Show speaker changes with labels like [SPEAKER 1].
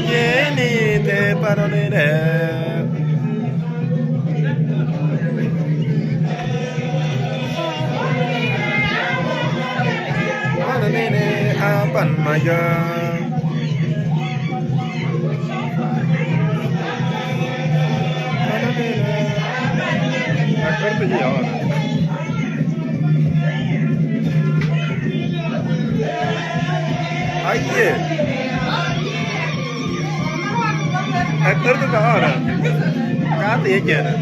[SPEAKER 1] Vieni te parolere. Parolere apan maya. Parolere. Accordo di ora. Aye. Actor तो कहाँ हो रहा है? कहाँ तो ये क्या है?